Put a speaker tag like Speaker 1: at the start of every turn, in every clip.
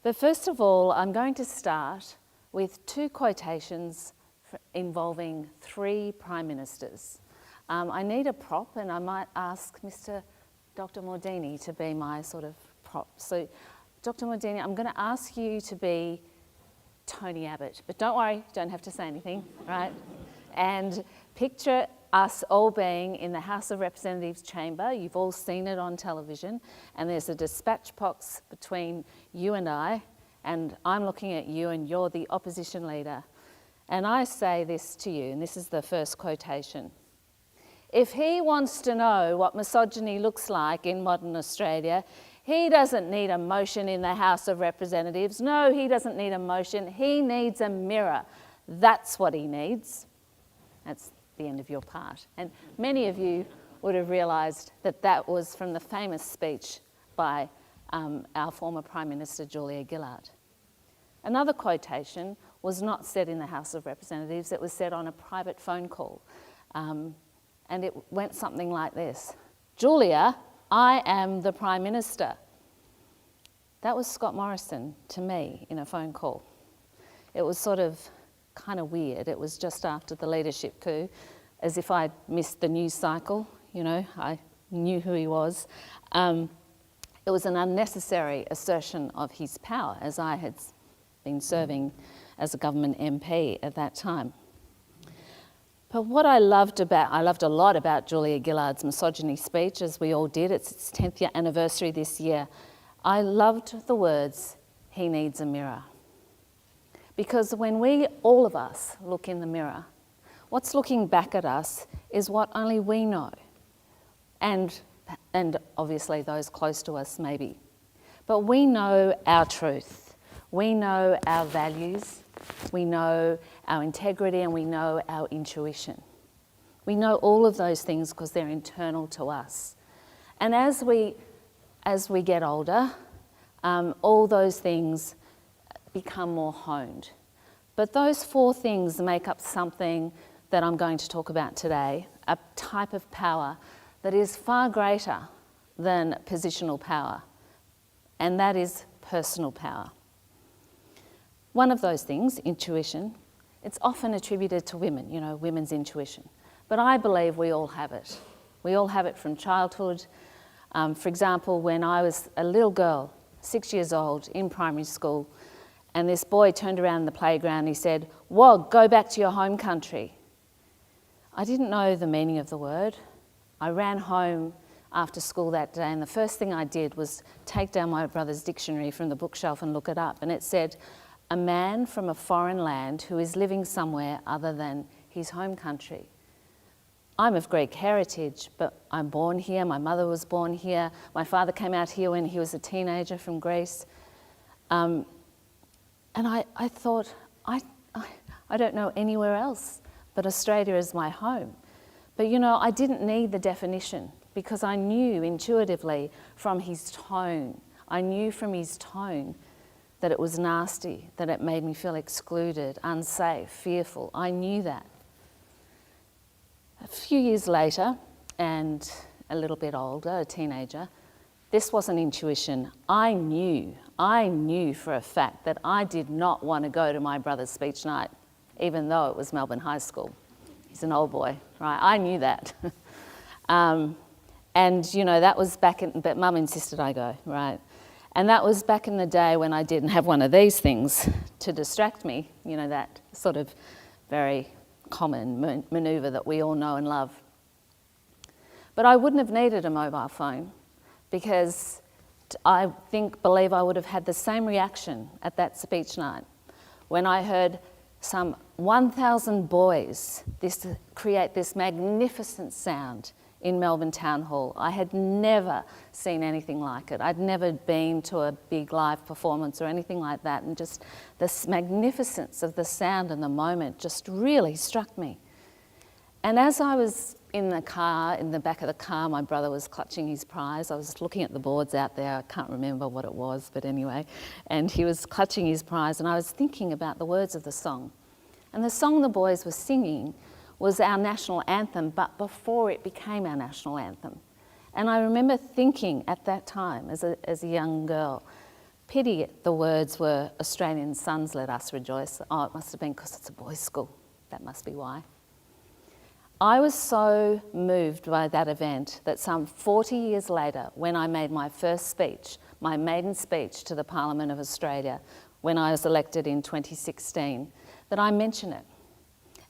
Speaker 1: But first of all, I'm going to start with two quotations involving three Prime Ministers. I need a prop, and I might ask Dr. Mordini to be my sort of prop. So, Dr. Mordini, I'm going to ask you to be Tony Abbott, but don't worry, you don't have to say anything, right? And picture us all being in the House of Representatives chamber. You've all seen it on television, and there's a dispatch box between you and I'm looking at you, and you're the opposition leader. And I say this to you, and this is the first quotation. If he wants to know what misogyny looks like in modern Australia, he doesn't need a motion in the House of Representatives. No, he doesn't need a motion. He needs a mirror. That's what he needs. That's the end of your part. And many of you would have realised that that was from the famous speech by our former Prime Minister, Julia Gillard. Another quotation was not said in the House of Representatives. It was said on a private phone call. And it went something like this. Julia, I am the Prime Minister. That was Scott Morrison to me in a phone call. It was sort of kind of weird. It was just after the leadership coup, as if I'd missed the news cycle, you know, I knew who he was. It was an unnecessary assertion of his power, as I had been serving as a government MP at that time. But what I loved a lot about Julia Gillard's misogyny speech, as we all did. It's its 10th year anniversary this year. I loved the words, he needs a mirror. Because when all of us look in the mirror, what's looking back at us is what only we know. And obviously those close to us maybe. But we know our truth. We know our values. We know our integrity, and we know our intuition. We know all of those things because they're internal to us. And as we get older, all those things become more honed. But those four things make up something that I'm going to talk about today, a type of power that is far greater than positional power, and that is personal power. One of those things, intuition, it's often attributed to women, you know, women's intuition. But I believe we all have it. We all have it from childhood. For example, when I was a little girl, 6 years old, in primary school, and this boy turned around in the playground and he said, "Wog, go back to your home country." I didn't know the meaning of the word. I ran home after school that day, and the first thing I did was take down my brother's dictionary from the bookshelf and look it up, and it said, "A man from a foreign land who is living somewhere other than his home country." I'm of Greek heritage, but I'm born here. My mother was born here. My father came out here when he was a teenager from Greece. And I thought, I don't know anywhere else, but Australia is my home. But you know, I didn't need the definition because I knew intuitively from his tone. I knew from his tone that it was nasty, that it made me feel excluded, unsafe, fearful. I knew that. A few years later, and a little bit older, a teenager, this wasn't intuition. I knew for a fact that I did not want to go to my brother's speech night, even though it was Melbourne High School. He's an old boy, right? I knew that. And, you know, that was but Mum insisted I go, right? And that was back in the day when I didn't have one of these things to distract me, you know, that sort of very common manoeuvre that we all know and love. But I wouldn't have needed a mobile phone because I believe I would have had the same reaction at that speech night when I heard some 1,000 boys create this magnificent sound in Melbourne Town Hall. I had never seen anything like it. I'd never been to a big live performance or anything like that, and just this magnificence of the sound and the moment just really struck me. And as I was in the back of the car, my brother was clutching his prize. I was looking at the boards out there. I can't remember what it was, but anyway. And he was clutching his prize, and I was thinking about the words of the song. And the song the boys were singing was our national anthem, but before it became our national anthem. And I remember thinking at that time, as a young girl, Pity the words were, Australian sons let us rejoice. Oh, it must have been because it's a boys' school. That must be why. I was so moved by that event that some 40 years later, when I made my first speech, my maiden speech to the Parliament of Australia, when I was elected in 2016, that I mention it.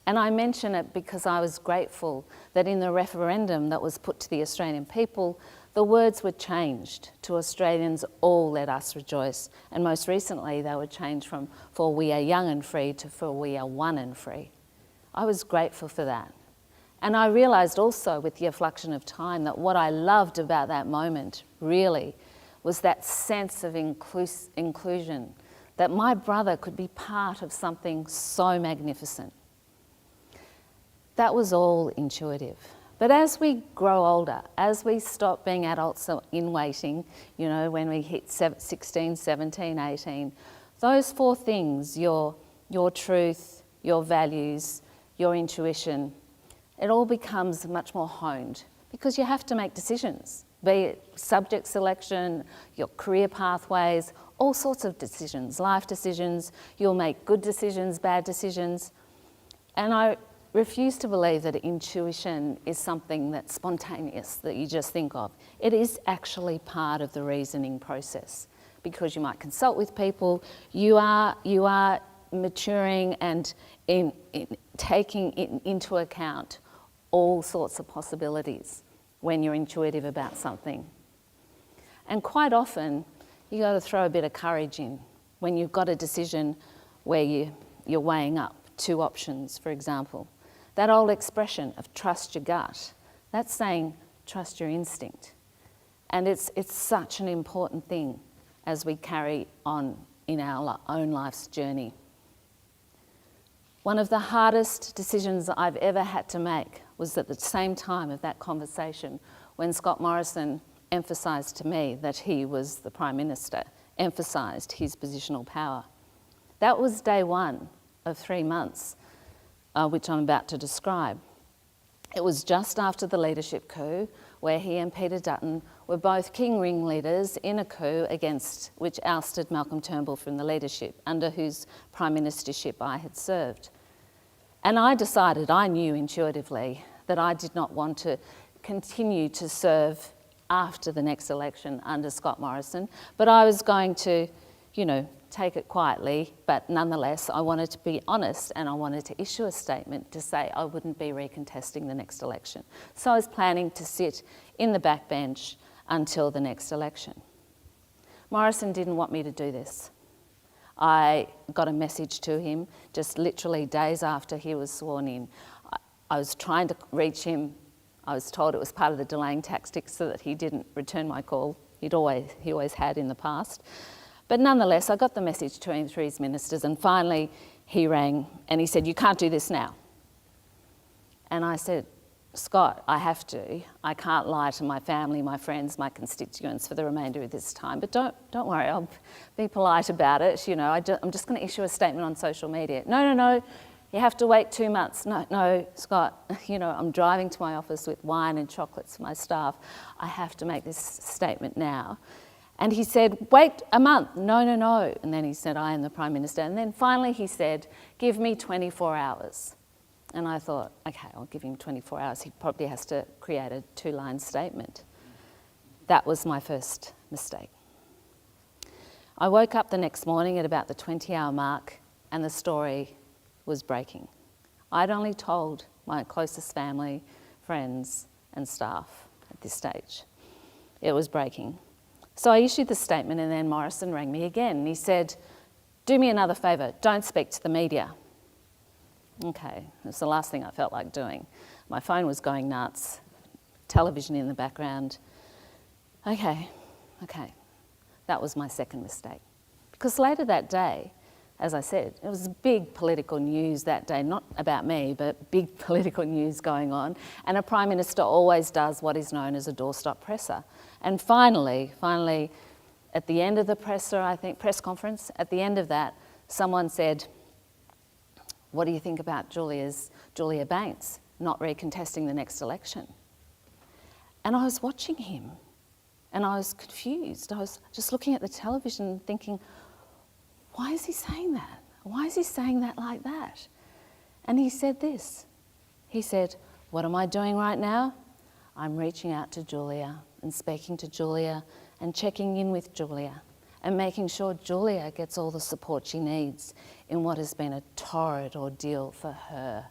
Speaker 1: And I mention it because I was grateful that in the referendum that was put to the Australian people, the words were changed to Australians all let us rejoice. And most recently, they were changed from for we are young and free to for we are one and free. I was grateful for that. And I realised also with the effluxion of time that what I loved about that moment really was that sense of inclusion, that my brother could be part of something so magnificent. That was all intuitive. But as we grow older, as we stop being adults in waiting, you know, when we hit 16, 17, 18, those four things, your truth, your values, your intuition, it all becomes much more honed because you have to make decisions, be it subject selection, your career pathways, all sorts of decisions, life decisions. You'll make good decisions, bad decisions. And I refuse to believe that intuition is something that's spontaneous, that you just think of. It is actually part of the reasoning process because you might consult with people. You are maturing and in taking into account all sorts of possibilities when you're intuitive about something. And quite often, you got to throw a bit of courage in when you've got a decision where you're weighing up two options, for example. That old expression of trust your gut, that's saying trust your instinct. And it's such an important thing as we carry on in our own life's journey. One of the hardest decisions I've ever had to make was at the same time of that conversation when Scott Morrison emphasised to me that he was the Prime Minister, emphasised his positional power. That was day one of 3 months, which I'm about to describe. It was just after the leadership coup where he and Peter Dutton were both king ringleaders in a coup against which ousted Malcolm Turnbull from the leadership, under whose Prime Ministership I had served. And I decided, I knew intuitively, that I did not want to continue to serve after the next election under Scott Morrison, but I was going to, take it quietly, but nonetheless, I wanted to be honest and I wanted to issue a statement to say I wouldn't be recontesting the next election. So I was planning to sit in the backbench until the next election. Morrison didn't want me to do this. I got a message to him just literally days after he was sworn in. I was trying to reach him. I was told it was part of the delaying tactics so that he didn't return my call. He always had in the past. But nonetheless, I got the message to him through his ministers, and finally he rang and he said, "You can't do this now." And I said, "Scott, I have to. I can't lie to my family, my friends, my constituents for the remainder of this time. But don't worry, I'll be polite about it. I'm just going to issue a statement on social media." No, you have to wait 2 months. No, Scott, I'm driving to my office with wine and chocolates for my staff. I have to make this statement now. And he said, "Wait a month." No. And then he said, "I am the Prime Minister." And then finally he said, "Give me 24 hours. And I thought, okay, I'll give him 24 hours. He probably has to create a 2-line statement. That was my first mistake. I woke up the next morning at about the 20-hour mark and the story was breaking. I'd only told my closest family, friends and staff at this stage. It was breaking. So I issued the statement and then Morrison rang me again and he said, "Do me another favour, don't speak to the media." Okay, it's the last thing I felt like doing. My phone was going nuts, television in the background. Okay, that was my second mistake. Because later that day, as I said, it was big political news that day, not about me, but big political news going on. And a Prime Minister always does what is known as a doorstop presser. And finally, at the end of the press conference, at the end of that, someone said, "What do you think about Julia Baines not recontesting the next election?" And I was watching him And I was confused. I was just looking at the television thinking, why is he saying that? Why is he saying that like that? And he said this. He said, what am I doing right now? I'm reaching out to Julia and speaking to Julia and checking in with Julia and making sure Julia gets all the support she needs in what has been a torrid ordeal for her.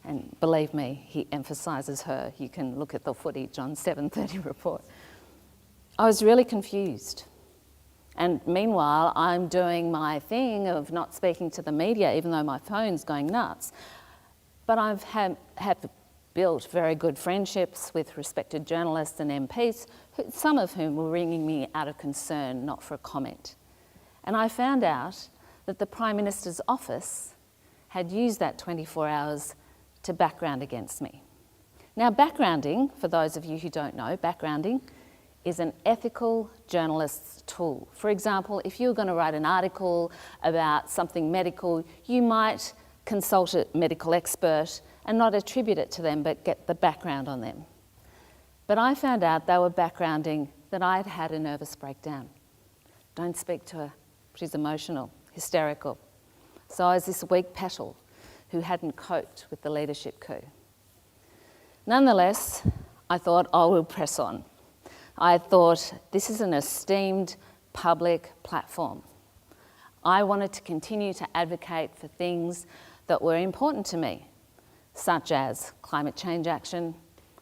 Speaker 1: And believe me, he emphasises her. You can look at the footage on 7:30 report. I was really confused. And meanwhile, I'm doing my thing of not speaking to the media, even though my phone's going nuts. But I've had built very good friendships with respected journalists and MPs, some of whom were ringing me out of concern, not for a comment. And I found out that the Prime Minister's office had used that 24 hours to background against me. Now, backgrounding, for those of you who don't know, backgrounding is an ethical journalist's tool. For example, if you were going to write an article about something medical, you might consult a medical expert and not attribute it to them, but get the background on them. But I found out they were backgrounding that I'd had a nervous breakdown. Don't speak to her. She's emotional, hysterical. So I was this weak petal who hadn't coped with the leadership coup. Nonetheless, I thought, I will press on. I thought, this is an esteemed public platform. I wanted to continue to advocate for things that were important to me, such as climate change action.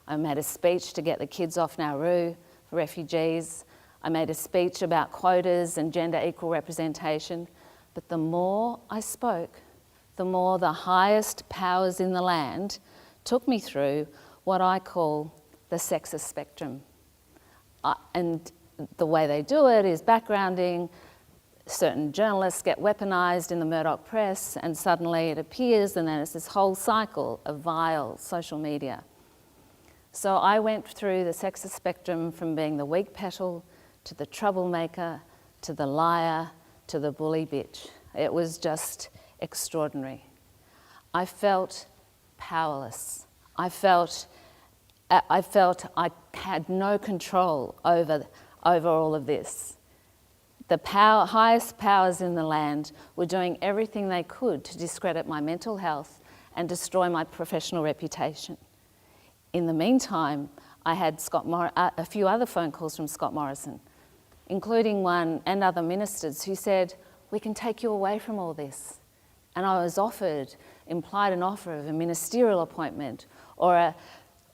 Speaker 1: I made a speech to get the kids off Nauru for refugees. I made a speech about quotas and gender equal representation. But the more I spoke, the more the highest powers in the land took me through what I call the sexist spectrum. And the way they do it is backgrounding. Certain journalists get weaponised in the Murdoch press, and suddenly it appears, and then it's this whole cycle of vile social media. So I went through the sexist spectrum from being the weak petal to the troublemaker, to the liar, to the bully bitch. It was just extraordinary. I felt powerless. I felt I had no control over all of this. The highest powers in the land were doing everything they could to discredit my mental health and destroy my professional reputation. In the meantime, I had a few other phone calls from Scott Morrison, including one and other ministers who said, we can take you away from all this. And I was implied an offer of a ministerial appointment or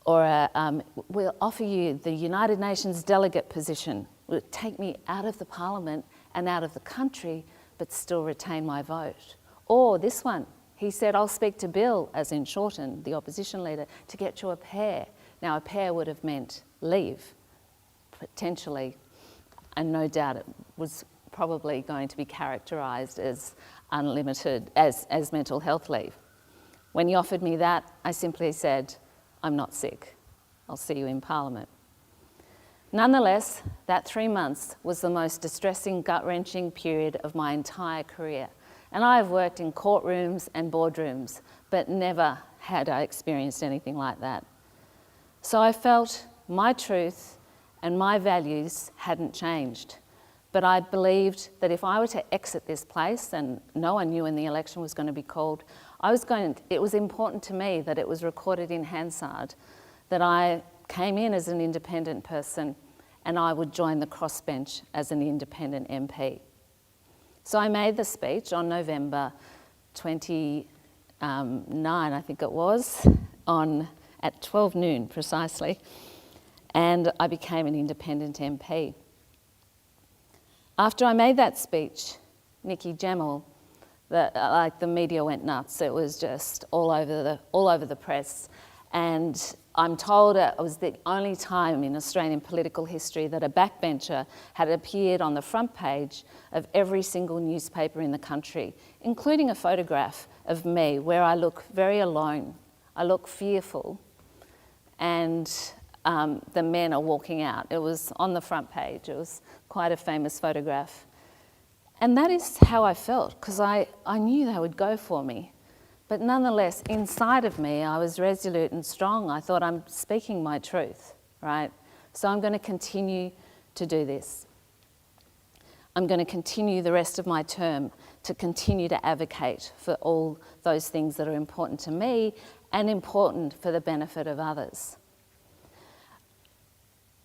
Speaker 1: we'll offer you the United Nations delegate position. It would take me out of the parliament and out of the country, but still retain my vote. Or this one, he said, I'll speak to Bill, as in Shorten, the opposition leader, to get you a pair. Now, a pair would have meant leave, potentially, and no doubt it was probably going to be characterised as unlimited, as mental health leave. When he offered me that, I simply said, I'm not sick. I'll see you in Parliament. Nonetheless, that 3 months was the most distressing, gut-wrenching period of my entire career. And I have worked in courtrooms and boardrooms, but never had I experienced anything like that. So I felt my truth and my values hadn't changed. But I believed that if I were to exit this place, and no one knew when the election was going to be called, it was important to me that it was recorded in Hansard that I came in as an independent person and I would join the crossbench as an independent MP. So I made the speech on November 29, I think it was, at 12 noon precisely, and I became an independent MP. After I made that speech, Nikki Gemmell, the media went nuts. It was just all over the press. And I'm told it was the only time in Australian political history that a backbencher had appeared on the front page of every single newspaper in the country, including a photograph of me where I look very alone. I look fearful. And the men are walking out. It was on the front page. It was quite a famous photograph. And that is how I felt, because I knew they would go for me. But nonetheless, inside of me, I was resolute and strong. I thought, I'm speaking my truth, right? So I'm going to continue to do this. I'm going to continue the rest of my term to continue to advocate for all those things that are important to me and important for the benefit of others.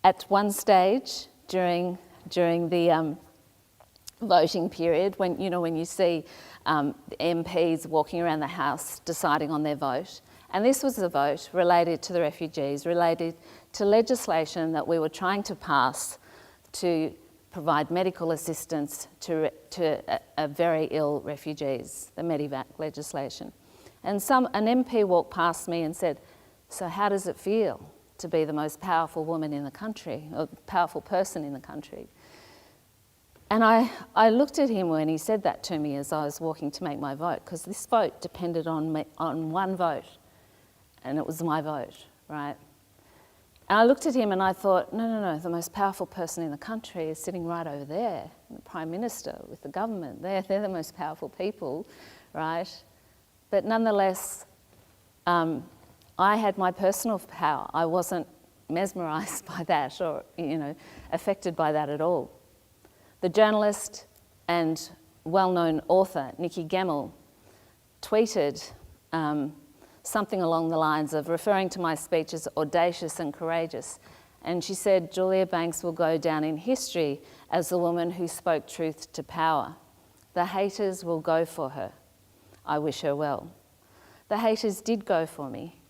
Speaker 1: At one stage during the voting period, when you see MPs walking around the House deciding on their vote, and this was a vote related to the refugees, related to legislation that we were trying to pass to provide medical assistance to a very ill refugees, the Medivac legislation. And an MP walked past me and said, "So how does it feel to be the most powerful woman in the country, or powerful person in the country?" And I looked at him when he said that to me as I was walking to make my vote, because this vote depended on one vote, and it was my vote, right? And I looked at him and I thought, no, the most powerful person in the country is sitting right over there, the Prime Minister with the government. They're the most powerful people, right? But nonetheless, I had my personal power. I wasn't mesmerised by that or, affected by that at all. The journalist and well-known author, Nikki Gemmell, tweeted something along the lines of referring to my speech as audacious and courageous. And she said, "Julia Banks will go down in history as the woman who spoke truth to power. The haters will go for her. I wish her well." The haters did go for me,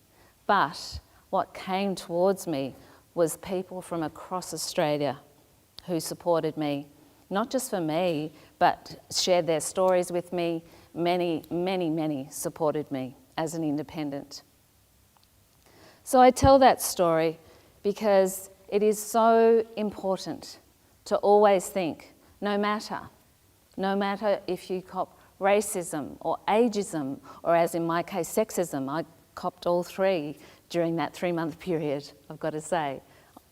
Speaker 1: but what came towards me was people from across Australia who supported me, not just for me, but shared their stories with me. Many, many, many supported me as an independent. So I tell that story because it is so important to always think, no matter if you cop racism or ageism, or as in my case, sexism, I copped all three during that 3-month period, I've got to say,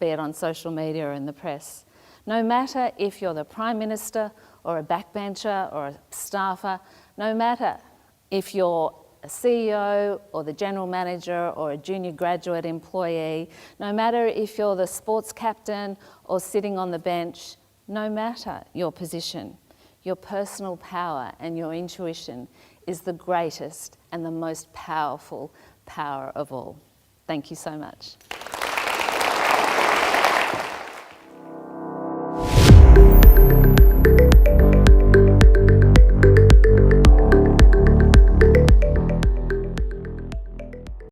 Speaker 1: be it on social media or in the press. No matter if you're the Prime Minister or a backbencher or a staffer, no matter if you're a CEO or the General Manager or a junior graduate employee, no matter if you're the sports captain or sitting on the bench, no matter your position, your personal power and your intuition is the greatest and the most powerful power of all. Thank you so much.